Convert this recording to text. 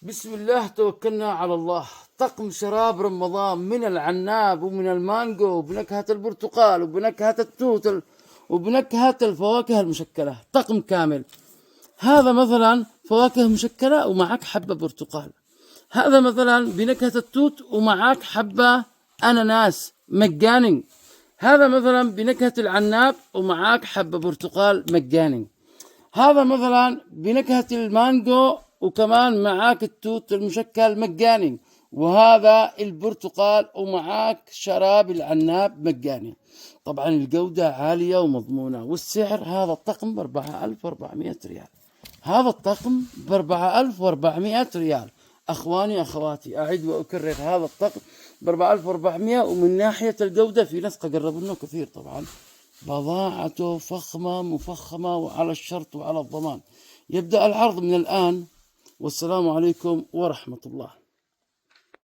بسم الله توكلنا على الله. طقم شراب رمضان من العناب ومن المانجو وبنكهة البرتقال وبنكهة التوت وبنكهة الفواكه المشكلة. طقم كامل. هذا مثلا فواكه مشكلة ومعك حبة برتقال. هذا مثلا بنكهة التوت ومعك حبة أناناس مجاني. هذا مثلا بنكهة العناب ومعاك حبة برتقال مجاني. هذا مثلا بنكهة المانجو وكمان معاك التوت المشكل مجاني. وهذا البرتقال ومعاك شراب العناب مجاني. طبعا الجودة عالية ومضمونة، والسعر هذا الطقم ب4400 ريال. هذا الطقم ب4400 ريال. أخواني أخواتي، أعيد وأكرر، هذا الطقم ب4400، ومن ناحية الجودة في ناس قربوا منه كثير. طبعا بضاعته فخمة مفخمة وعلى الشرط وعلى الضمان. يبدأ العرض من الآن، والسلام عليكم ورحمة الله.